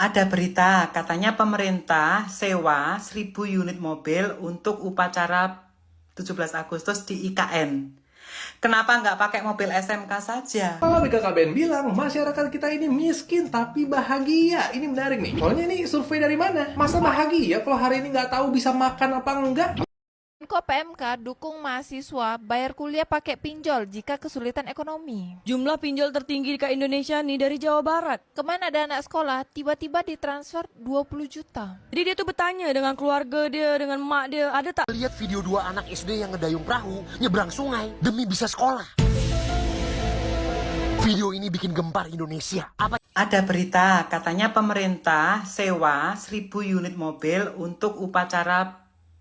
Ada berita, katanya pemerintah sewa 1.000 unit mobil untuk upacara 17 Agustus di IKN. Kenapa nggak pakai mobil SMK saja? Kalau BKKBN bilang masyarakat kita ini miskin tapi bahagia. Ini menarik nih. Soalnya ini survei dari mana? Masa bahagia kalau hari ini nggak tahu bisa makan apa enggak? Menko PMK dukung mahasiswa bayar kuliah pakai pinjol jika kesulitan ekonomi. Jumlah pinjol tertinggi di Indonesia nih dari Jawa Barat. Kemarin ada anak sekolah tiba-tiba ditransfer 20 juta. Jadi dia tuh bertanya dengan keluarga dia, dengan mak dia, ada tak? Lihat video 2 anak SD yang ngedayung perahu nyebrang sungai demi bisa sekolah. Video ini bikin gempar Indonesia. Ada berita, katanya pemerintah sewa 1.000 unit mobil untuk upacara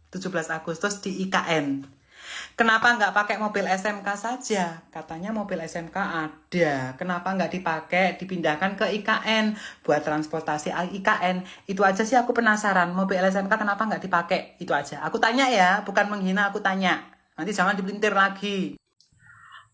17 Agustus di IKN. Kenapa nggak pakai mobil SMK saja? Katanya mobil SMK ada. Kenapa nggak dipakai, dipindahkan ke IKN buat transportasi IKN? Itu aja sih aku penasaran. Mobil SMK kenapa nggak dipakai? Itu aja. Aku tanya ya, bukan menghina, aku tanya. Nanti jangan dipelintir lagi.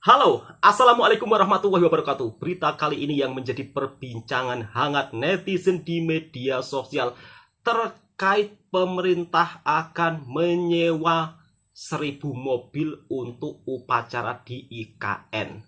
Halo, Assalamualaikum warahmatullahi wabarakatuh. Berita kali ini yang menjadi perbincangan hangat netizen di media sosial terkait pemerintah akan menyewa 1.000 mobil untuk upacara di IKN.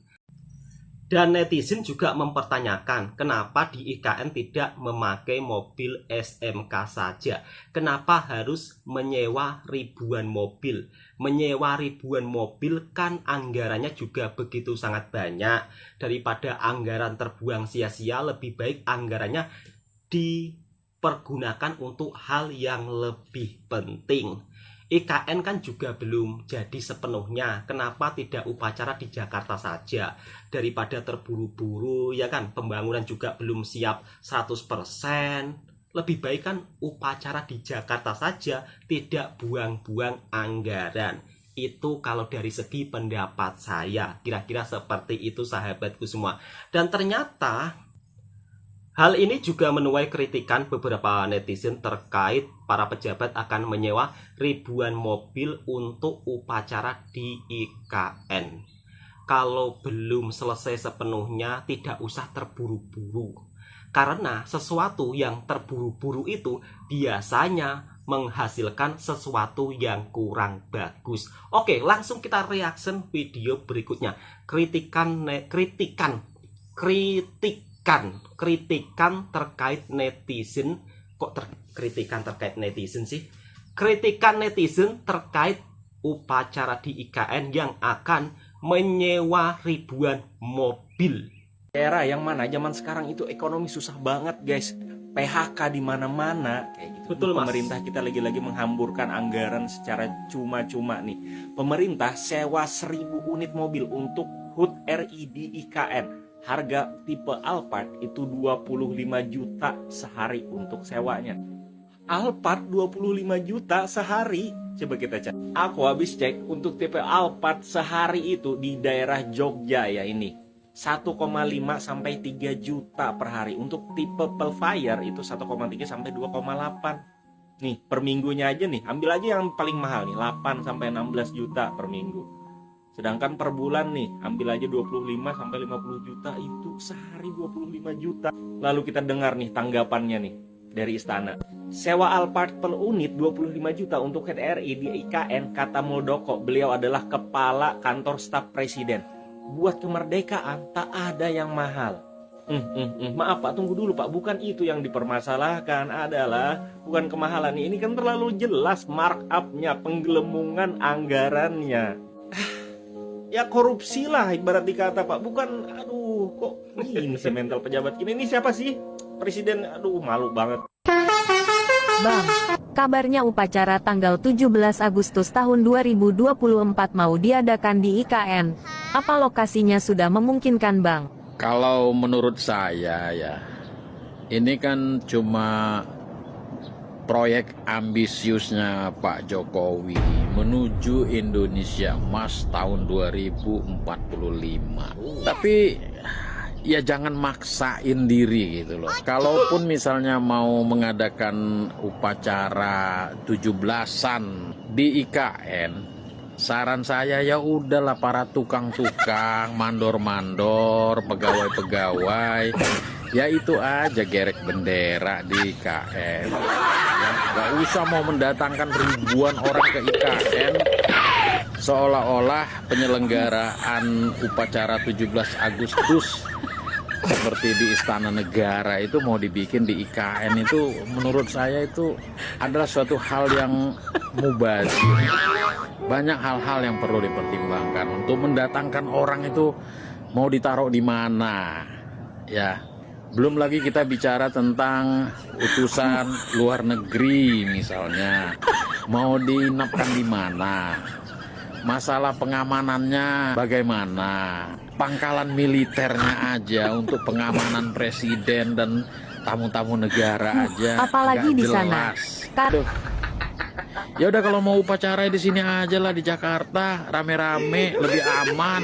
Dan netizen juga mempertanyakan kenapa di IKN tidak memakai mobil SMK saja. Kenapa harus menyewa ribuan mobil? Menyewa ribuan mobil kan anggarannya juga begitu sangat banyak. Daripada anggaran terbuang sia-sia, lebih baik anggarannya dipergunakan untuk hal yang lebih penting. IKN kan juga belum jadi sepenuhnya. Kenapa tidak upacara di Jakarta saja? Daripada terburu-buru, ya kan, pembangunan juga belum siap 100%. Lebih baik kan upacara di Jakarta saja, tidak buang-buang anggaran. Itu kalau dari segi pendapat saya. Kira-kira seperti itu sahabatku semua. Dan ternyata hal ini juga menuai kritikan beberapa netizen terkait para pejabat akan menyewa ribuan mobil untuk upacara di IKN. Kalau belum selesai sepenuhnya, tidak usah terburu-buru. Karena sesuatu yang terburu-buru itu biasanya menghasilkan sesuatu yang kurang bagus. Oke, langsung kita reaction video berikutnya. Kritikan terkait netizen. Kok kritikan terkait netizen sih? Kritikan netizen terkait upacara di IKN yang akan menyewa ribuan mobil. Era yang mana zaman sekarang itu ekonomi susah banget, guys. PHK di mana-mana kayak gitu. Betul, Mas. Pemerintah kita lagi-lagi menghamburkan anggaran secara cuma-cuma nih. Pemerintah sewa 1.000 unit mobil untuk HUT RI di IKN. Harga tipe Alphard itu 25 juta sehari untuk sewanya. Alphard 25 juta sehari. Coba kita cek. Aku habis cek untuk tipe Alphard sehari itu di daerah Jogja ya ini. 1,5 sampai 3 juta per hari. Untuk tipe Pelfire itu 1,3 sampai 2,8. Nih, per minggunya aja nih. Ambil aja yang paling mahal nih, 8 sampai 16 juta per minggu. Sedangkan per bulan nih, ambil aja 25 sampai 50 juta, itu sehari 25 juta. Lalu kita dengar nih tanggapannya nih dari istana. Sewa Alphard per unit 25 juta untuk HRI di IKN, kata Muldoko. Beliau adalah kepala kantor staf presiden. Buat kemerdekaan tak ada yang mahal. Maaf Pak, tunggu dulu Pak. Bukan itu yang dipermasalahkan, adalah bukan kemahalan. Ini kan terlalu jelas markup-nya, penggelembungan anggarannya. Ya korupsi lah ibarat dikata Pak. Bukan, aduh kok ini sih mental pejabat gini. Ini siapa sih? Presiden, aduh malu banget. Bang, kabarnya upacara tanggal 17 Agustus tahun 2024 mau diadakan di IKN. Apa lokasinya sudah memungkinkan, Bang? Kalau menurut saya ya, ini kan cuma proyek ambisiusnya Pak Jokowi menuju Indonesia Emas tahun 2045. Tapi ya jangan maksain diri gitu loh. Kalaupun misalnya mau mengadakan upacara 17-an di IKN, saran saya ya udahlah para tukang-tukang, mandor-mandor, pegawai-pegawai Ya itu aja gerek bendera di IKN. Ya, nggak usah mau mendatangkan ribuan orang ke IKN seolah-olah penyelenggaraan upacara 17 Agustus seperti di Istana Negara itu mau dibikin di IKN. Itu menurut saya itu adalah suatu hal yang mubazir. Banyak hal-hal yang perlu dipertimbangkan untuk mendatangkan orang itu mau ditaruh di mana. Ya, belum lagi kita bicara tentang utusan luar negeri misalnya, mau diinapkan di mana, masalah pengamanannya bagaimana, pangkalan militernya aja untuk pengamanan presiden dan tamu-tamu negara aja. Apalagi nggak di sana. jelas. Aduh. Ya udah kalau mau upacara di sini aja lah di Jakarta, rame-rame lebih aman.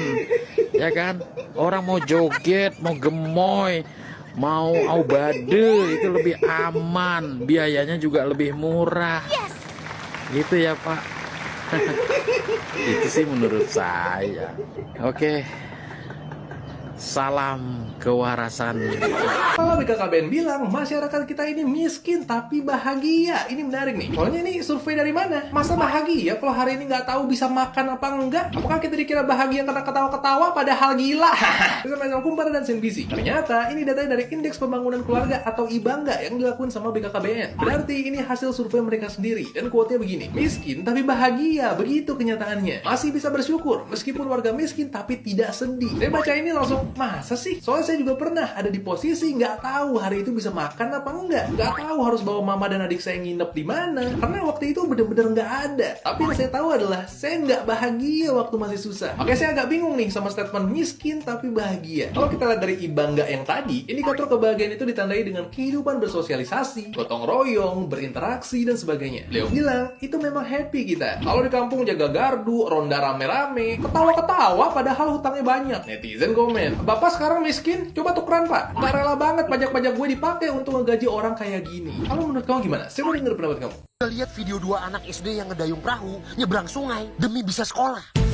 Ya kan? Orang mau joget, mau gemoy, mau aubade itu lebih aman, biayanya juga lebih murah. Gitu ya, Pak. Itu sih menurut saya. Oke. Salam kewarasan. Kalau BKKBN bilang masyarakat kita ini miskin tapi bahagia. Ini menarik nih. Soalnya ini survei dari mana? Masa bahagia kalau hari ini nggak tahu bisa makan apa enggak? Apakah kita dikira bahagia karena ketawa-ketawa padahal gila? Bersama dengan Kumpara dan CNBC. Ternyata ini datanya dari Indeks Pembangunan Keluarga atau IBANGA yang dilakukan sama BKKBN. Berarti ini hasil survei mereka sendiri. Dan quote-nya begini. Miskin tapi bahagia. Begitu kenyataannya. Masih bisa bersyukur meskipun warga miskin tapi tidak sedih. Saya baca ini langsung, masa sih? Soalnya saya juga pernah ada di posisi nggak tahu hari itu bisa makan apa enggak. Nggak tahu harus bawa mama dan adik saya nginep di mana. Karena waktu itu bener-bener nggak ada. Tapi yang saya tahu adalah saya nggak bahagia waktu masih susah. Oke, saya agak bingung nih sama statement miskin tapi bahagia. Kalau kita lihat dari IBANGA yang tadi, indikator kebahagiaan itu ditandai dengan kehidupan bersosialisasi, gotong royong, berinteraksi, dan sebagainya. Beliau bilang, itu memang happy kita. Kalau di kampung jaga gardu, ronda rame-rame, ketawa-ketawa padahal hutangnya banyak. Netizen komen, Bapak sekarang miskin? Coba tukeran, Pak. Nggak rela banget pajak-pajak gue dipakai untuk ngegaji orang kayak gini. Kalau menurut kamu gimana? Saya mau denger pendapat kamu. Lihat video 2 anak SD yang ngedayung perahu nyebrang sungai demi bisa sekolah.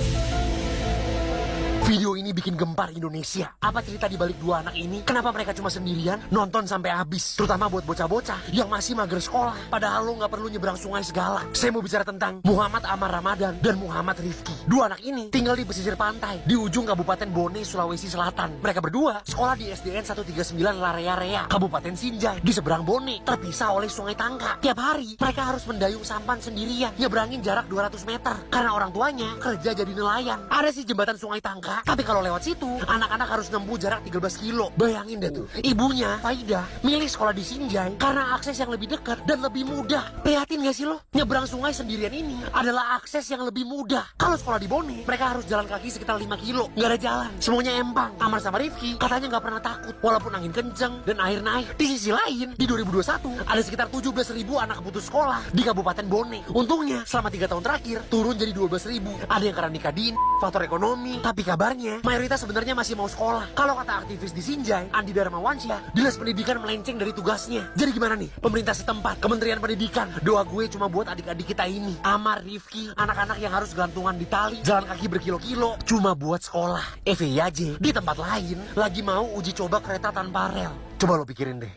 Video ini bikin gempar Indonesia. Apa cerita di balik 2 anak ini? Kenapa mereka cuma sendirian? Nonton sampai habis. Terutama buat bocah-bocah yang masih mager sekolah. Padahal lo nggak perlu nyebrang sungai segala. Saya mau bicara tentang Muhammad Amar Ramadan dan Muhammad Rifki. 2 anak ini tinggal di pesisir pantai di ujung Kabupaten Bone, Sulawesi Selatan. Mereka berdua sekolah di SDN 139 Larea-Rea, Kabupaten Sinjai, di seberang Bone, terpisah oleh Sungai Tangka. Tiap hari mereka harus mendayung sampan sendirian, nyebrangin jarak 200 meter karena orang tuanya kerja jadi nelayan. Ada sih jembatan Sungai Tangka, tapi kalau lewat situ, anak-anak harus nempuh jarak 13 kilo. Bayangin deh tuh, ibunya, Faida, milih sekolah di Sinjai karena akses yang lebih dekat dan lebih mudah. Prihatin gak sih lo? Nyebrang sungai sendirian ini adalah akses yang lebih mudah. Kalau sekolah di Bone, mereka harus jalan kaki sekitar 5 kilo. Nggak ada jalan, semuanya empang. Amar sama Rifki katanya nggak pernah takut, walaupun angin kenceng dan air naik. Di sisi lain, di 2021, ada sekitar 17.000 anak putus sekolah di Kabupaten Bone. Untungnya, selama 3 tahun terakhir, turun jadi 12.000. Ada yang karena nikah dini, faktor ekonomi, tapi kabarnya mayoritas sebenarnya masih mau sekolah. Kalau kata aktivis di Sinjai, Andi Darmawansyah, Dinas Pendidikan melenceng dari tugasnya. Jadi gimana nih? Pemerintah setempat, Kementerian Pendidikan, doa gue cuma buat adik-adik kita ini. Amar, Rifki, anak-anak yang harus gelantungan di tali, jalan kaki berkilo-kilo, cuma buat sekolah. FYI, di tempat lain, lagi mau uji coba kereta tanpa rel. Coba lo pikirin deh.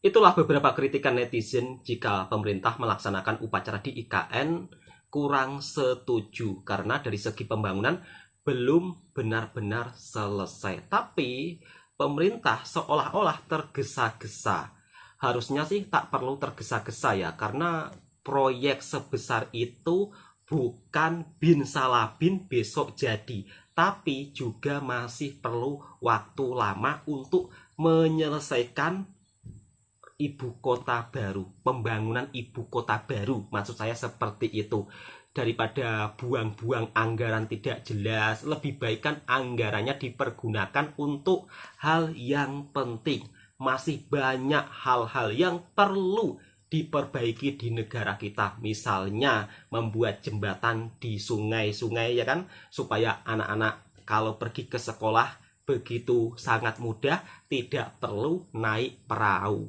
Itulah beberapa kritikan netizen jika pemerintah melaksanakan upacara di IKN kurang setuju karena dari segi pembangunan belum benar-benar selesai. Tapi pemerintah seolah-olah tergesa-gesa. Harusnya sih tak perlu tergesa-gesa ya, karena proyek sebesar itu bukan bin salah bin besok jadi, tapi juga masih perlu waktu lama untuk menyelesaikan ibu kota baru, pembangunan ibu kota baru, maksud saya seperti itu. Daripada buang-buang anggaran tidak jelas, lebih baik kan anggarannya dipergunakan untuk hal yang penting. Masih banyak hal-hal yang perlu diperbaiki di negara kita, misalnya membuat jembatan di sungai-sungai ya kan, supaya anak-anak kalau pergi ke sekolah begitu sangat mudah, tidak perlu naik perahu.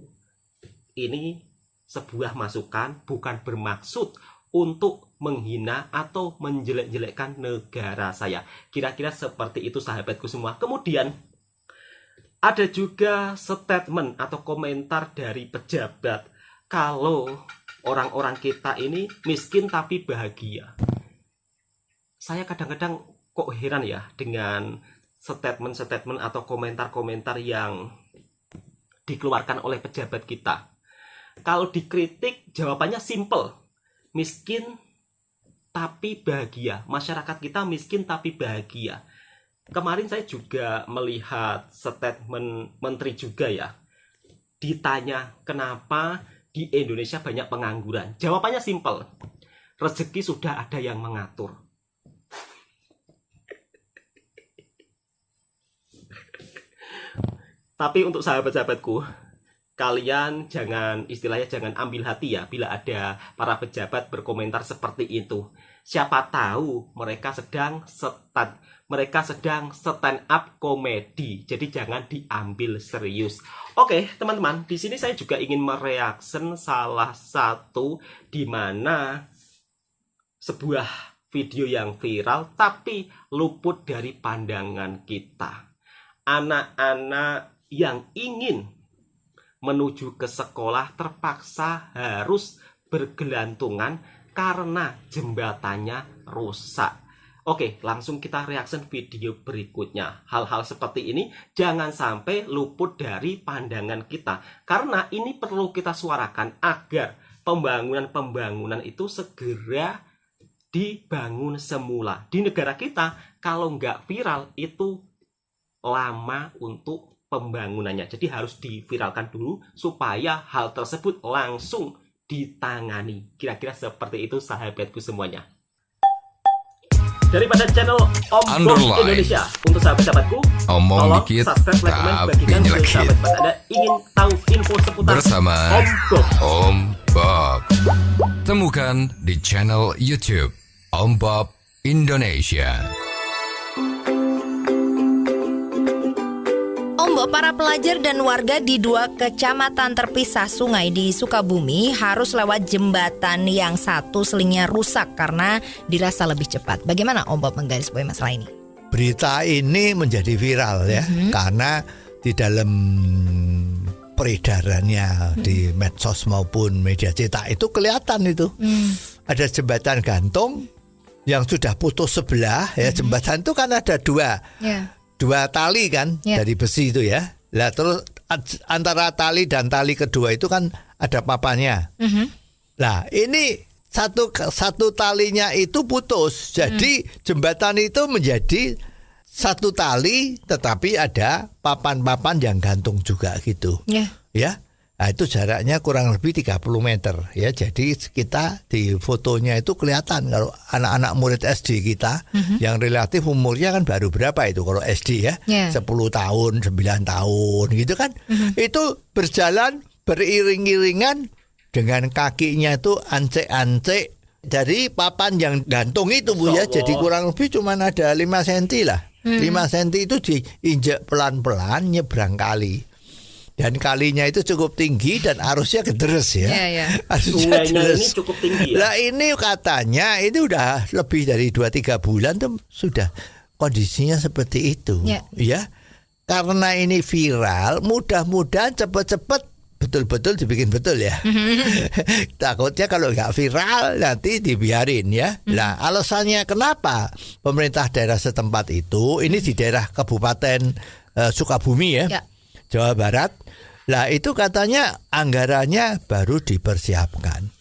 Ini sebuah masukan, bukan bermaksud untuk menghina atau menjelek-jelekkan negara saya. Kira-kira seperti itu sahabatku semua. Kemudian Ada juga statement atau komentar dari pejabat kalau orang-orang kita ini miskin tapi bahagia. Saya kadang-kadang kok heran ya dengan statement-statement atau komentar-komentar yang dikeluarkan oleh pejabat kita. Kalau dikritik, jawabannya simple. Miskin tapi bahagia. Masyarakat kita miskin tapi bahagia. Kemarin saya juga melihat statement menteri juga ya. Ditanya kenapa di Indonesia banyak pengangguran. Jawabannya simple. Rezeki sudah ada yang mengatur. Tapi untuk sahabat-sahabatku, kalian jangan ambil hati ya bila ada para pejabat berkomentar seperti itu. Siapa tahu mereka sedang stand up komedi. Jadi jangan diambil serius. Oke, teman-teman, di sini saya juga ingin mereaction salah satu di mana sebuah video yang viral tapi luput dari pandangan kita. Anak-anak yang ingin menuju ke sekolah terpaksa harus bergelantungan karena jembatannya rusak. Oke, langsung kita reaction video berikutnya. Hal-hal seperti ini jangan sampai luput dari pandangan kita. Karena ini perlu kita suarakan agar pembangunan itu segera dibangun semula. Di negara kita, kalau nggak viral itu lama untuk pembangunannya. Jadi harus diviralkan dulu supaya hal tersebut langsung ditangani. Kira-kira seperti itu sahabatku semuanya. Daripada channel Om Bob Indonesia, untuk sahabat-sahabatku, tolong subscribe, like, komen, bagikan ke sahabat Anda ingin tahu info seputar bersama Om Bob. Om Bob. Temukan di channel YouTube Om Bob Indonesia. Para pelajar dan warga di 2 kecamatan terpisah sungai di Sukabumi harus lewat jembatan yang satu selingnya rusak karena dirasa lebih cepat. Bagaimana Om Bob menggarisbawahi masalah ini? Berita ini menjadi viral ya, karena di dalam peredarannya di medsos maupun media cetak itu kelihatan itu. Ada jembatan gantung yang sudah putus sebelah ya. Jembatan itu kan ada dua tali kan dari besi itu ya. Lah terus antara tali dan tali kedua itu kan ada papannya. Nah ini satu talinya itu putus. Jadi jembatan itu menjadi satu tali tetapi ada papan-papan yang gantung juga gitu. Ya. Nah, itu jaraknya kurang lebih 30 meter ya. Jadi kita di fotonya itu kelihatan kalau anak-anak murid SD kita yang relatif umurnya kan baru berapa itu kalau SD ya, 10 tahun, 9 tahun gitu kan. Itu berjalan beriring-iringan dengan kakinya itu ancek-ancek dari papan yang gantung itu Bu ya. Jadi kurang lebih cuma ada 5 cm lah. 5 cm itu diinjak pelan-pelan nyebrang kali. Dan kalinya itu cukup tinggi dan arusnya gederes ya. Sungainya ini cukup tinggi ya. Nah ini katanya ini udah lebih dari 2-3 bulan tuh sudah kondisinya seperti itu. Ya. Karena ini viral, mudah-mudahan cepet-cepet betul-betul dibikin betul ya. Takutnya kalau nggak viral nanti dibiarin ya. Nah alasannya kenapa pemerintah daerah setempat itu, ini di daerah Kabupaten Sukabumi ya. Jawa Barat. Lah itu katanya anggarannya baru dipersiapkan.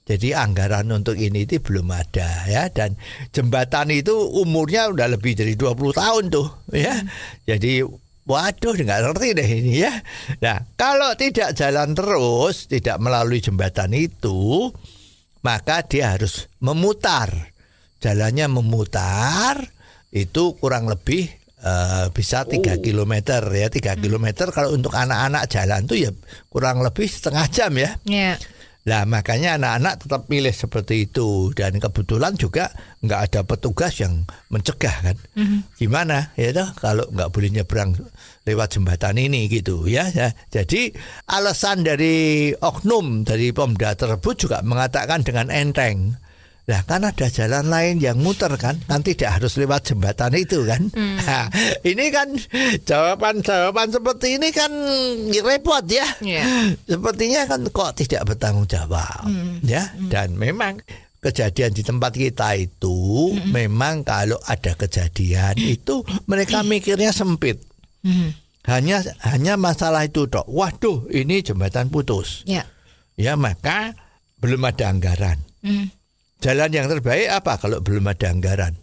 Jadi anggaran untuk ini itu belum ada ya. Dan jembatan itu umurnya udah lebih dari 20 tahun tuh ya. Jadi waduh nggak ngerti deh ini ya. Nah kalau tidak jalan terus, tidak melalui jembatan itu, maka dia harus memutar. Jalannya memutar itu kurang lebih bisa 3 km ya. 3 km kalau untuk anak-anak jalan tuh ya kurang lebih setengah jam ya. Nah makanya anak-anak tetap milih seperti itu. Dan kebetulan juga nggak ada petugas yang mencegah kan. Gimana ya toh kalau nggak boleh nyebrang lewat jembatan ini gitu ya. Jadi alasan dari oknum dari Pemda tersebut juga mengatakan dengan enteng, Lah kan ada jalan lain yang muter kan tidak harus lewat jembatan itu kan. Nah, ini kan jawaban seperti ini kan repot ya. Sepertinya kan kok tidak bertanggung jawab ya. Dan memang kejadian di tempat kita itu memang kalau ada kejadian itu mereka mikirnya sempit. Hanya masalah itu tok. Waduh, ini jembatan putus. Ya maka belum ada anggaran. Jalan yang terbaik apa kalau belum ada anggaran?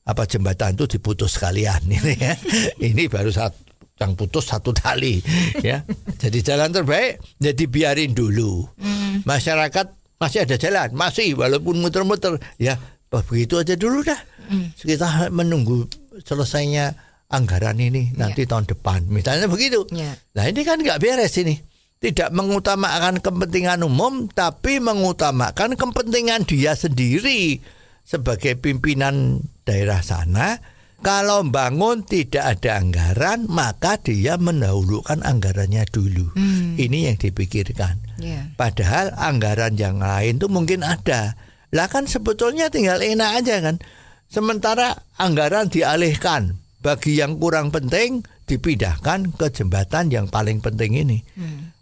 Apa jembatan itu diputus sekalian ini ya? Ini baru yang putus satu tali ya. Jadi jalan terbaik jadi biarin dulu. Masyarakat masih ada jalan, masih walaupun muter-muter ya. Begitu aja dulu dah. Kita menunggu selesainya anggaran ini nanti tahun depan. Misalnya begitu. Nah, ini kan nggak beres ini. Tidak mengutamakan kepentingan umum, tapi mengutamakan kepentingan dia sendiri sebagai pimpinan daerah sana. Kalau bangun tidak ada anggaran, maka dia mendahulukan anggarannya dulu. Ini yang dipikirkan. Padahal anggaran yang lain itu mungkin ada. Lah kan sebetulnya tinggal enak aja kan. Sementara anggaran dialihkan, bagi yang kurang penting dipindahkan ke jembatan yang paling penting ini.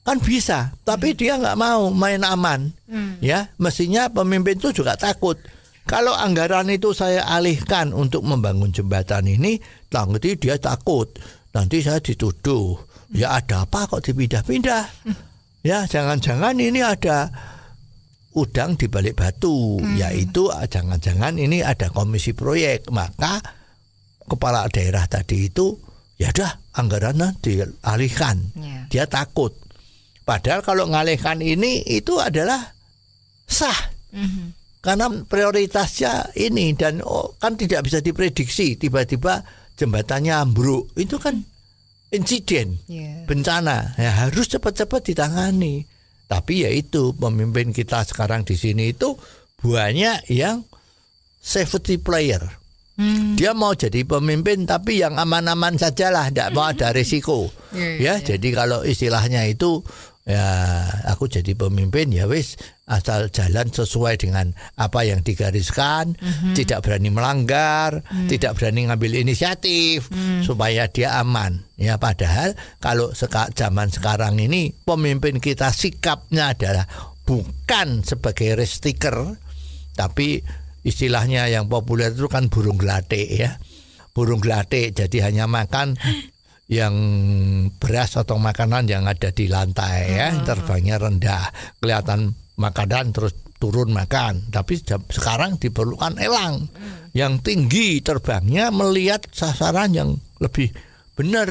Kan bisa, tapi dia nggak mau main aman. Ya, mestinya pemimpin itu juga takut. Kalau anggaran itu saya alihkan untuk membangun jembatan ini, nanti dia takut. Nanti saya dituduh. Ya ada apa kok dipindah-pindah? Ya jangan-jangan ini ada udang di balik batu. Yaitu jangan-jangan ini ada komisi proyek. Maka kepala daerah tadi itu, ya dah anggarannya dialihkan. Dia takut. Padahal kalau ngalihkan ini itu adalah sah. Karena prioritasnya ini dan kan tidak bisa diprediksi tiba-tiba jembatannya ambruk. Itu kan insiden, bencana. Ya, harus cepat-cepat ditangani. Tapi ya itu pemimpin kita sekarang di sini itu banyak yang safety player. Dia mau jadi pemimpin tapi yang aman-aman sajalah, tidak mau ada risiko. Jadi kalau istilahnya itu ya aku jadi pemimpin ya wis asal jalan sesuai dengan apa yang digariskan, tidak berani melanggar, tidak berani ngambil inisiatif supaya dia aman. Ya padahal kalau zaman sekarang ini pemimpin kita sikapnya adalah bukan sebagai risk taker, tapi istilahnya yang populer itu kan burung gelatik ya. Burung gelatik jadi hanya makan yang beras atau makanan yang ada di lantai ya, terbangnya rendah, kelihatan makanan terus turun makan. Tapi sekarang diperlukan elang yang tinggi terbangnya melihat sasaran yang lebih benar.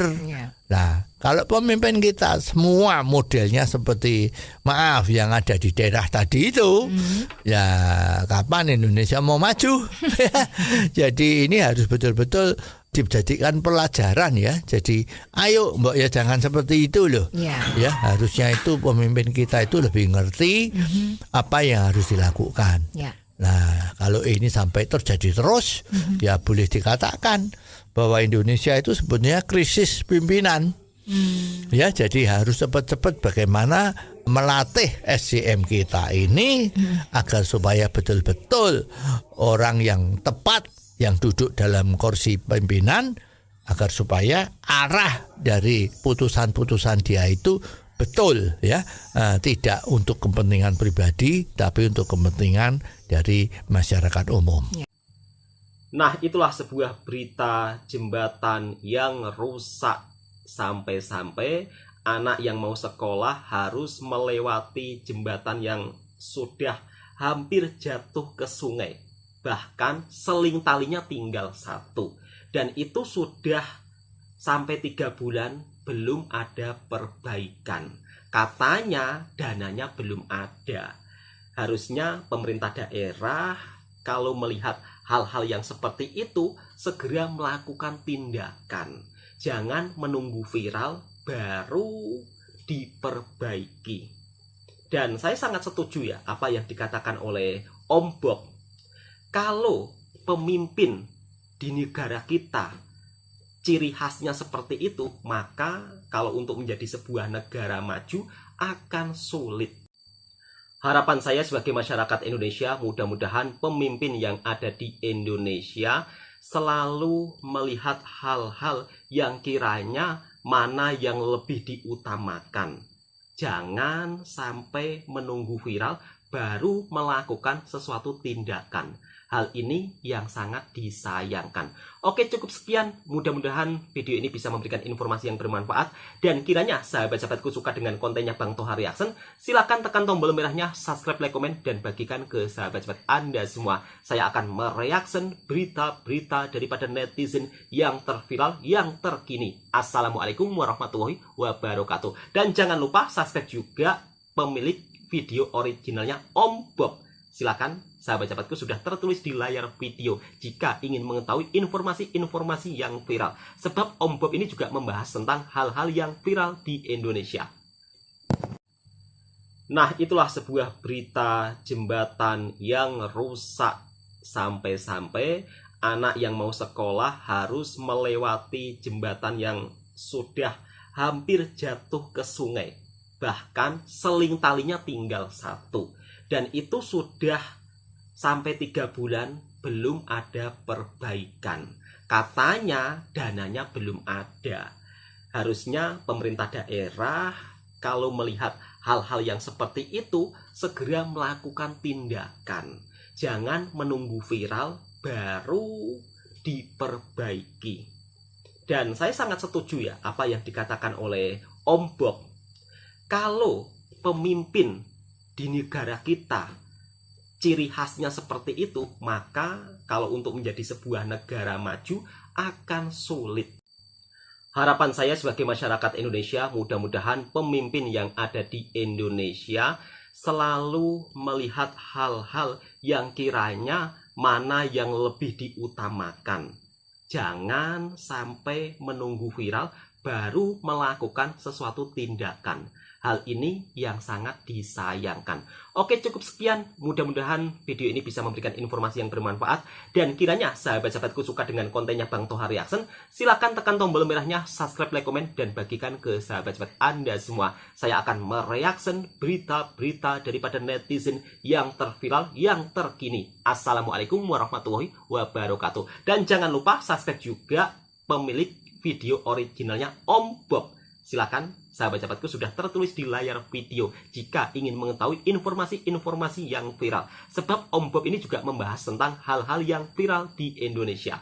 Nah, kalau pemimpin kita semua modelnya seperti maaf yang ada di daerah tadi itu, ya kapan Indonesia mau maju? Jadi ini harus betul-betul dijadikan pelajaran ya. Jadi ayo mbak ya jangan seperti itu loh. Ya harusnya itu pemimpin kita itu lebih ngerti apa yang harus dilakukan. Nah kalau ini sampai terjadi terus ya boleh dikatakan bahwa Indonesia itu sebetulnya krisis pimpinan. Ya jadi harus cepat-cepat bagaimana melatih SDM kita ini agar supaya betul-betul orang yang tepat yang duduk dalam kursi pimpinan agar supaya arah dari putusan-putusan dia itu betul ya, tidak untuk kepentingan pribadi tapi untuk kepentingan dari masyarakat umum. Nah, itulah sebuah berita jembatan yang rusak sampai-sampai anak yang mau sekolah harus melewati jembatan yang sudah hampir jatuh ke sungai. Bahkan seling talinya tinggal satu. Dan itu sudah sampai 3 bulan belum ada perbaikan. Katanya dananya belum ada. Harusnya pemerintah daerah kalau melihat hal-hal yang seperti itu segera melakukan tindakan. Jangan menunggu viral baru diperbaiki. Dan saya sangat setuju ya apa yang dikatakan oleh Om Bob. Kalau pemimpin di negara kita ciri khasnya seperti itu, maka kalau untuk menjadi sebuah negara maju akan sulit. Harapan saya sebagai masyarakat Indonesia, mudah-mudahan pemimpin yang ada di Indonesia selalu melihat hal-hal yang kiranya mana yang lebih diutamakan. Jangan sampai menunggu viral baru melakukan sesuatu tindakan. Hal ini yang sangat disayangkan. Oke, cukup sekian. Mudah-mudahan video ini bisa memberikan informasi yang bermanfaat. Dan kiranya sahabat-sahabatku suka dengan kontennya Bang Toha Reaction, silakan tekan tombol merahnya, subscribe, like, komen, dan bagikan ke sahabat-sahabat Anda semua. Saya akan mereaction berita-berita daripada netizen yang terviral, yang terkini. Assalamualaikum warahmatullahi wabarakatuh. Dan jangan lupa subscribe juga pemilik video originalnya Om Bob. Silakan, sahabat-sahabatku sudah tertulis di layar video jika ingin mengetahui informasi-informasi yang viral. Sebab Om Bob ini juga membahas tentang hal-hal yang viral di Indonesia. Nah, itulah sebuah berita jembatan yang rusak. Sampai-sampai anak yang mau sekolah harus melewati jembatan yang sudah hampir jatuh ke sungai. Bahkan seling talinya tinggal satu. Dan itu sudah sampai 3 bulan belum ada perbaikan. Katanya dananya belum ada. Harusnya pemerintah daerah kalau melihat hal-hal yang seperti itu segera melakukan tindakan. Jangan menunggu viral baru diperbaiki. Dan saya sangat setuju ya apa yang dikatakan oleh Om Bob. Kalau pemimpin di negara kita ciri khasnya seperti itu, maka kalau untuk menjadi sebuah negara maju akan sulit. Harapan saya sebagai masyarakat Indonesia, mudah-mudahan pemimpin yang ada di Indonesia selalu melihat hal-hal yang kiranya mana yang lebih diutamakan. Jangan sampai menunggu viral baru melakukan sesuatu tindakan. Hal ini yang sangat disayangkan. Oke, cukup sekian. Mudah-mudahan video ini bisa memberikan informasi yang bermanfaat. Dan kiranya sahabat-sahabatku suka dengan kontennya Bang Toha Reaction, silakan tekan tombol merahnya, subscribe, like, komen, dan bagikan ke sahabat-sahabat Anda semua. Saya akan mereaction berita-berita daripada netizen yang terviral, yang terkini. Assalamualaikum warahmatullahi wabarakatuh. Dan jangan lupa subscribe juga pemilik video originalnya Om Bob. Silakan, sahabat-sahabatku sudah tertulis di layar video jika ingin mengetahui informasi-informasi yang viral. Sebab Om Bob ini juga membahas tentang hal-hal yang viral di Indonesia.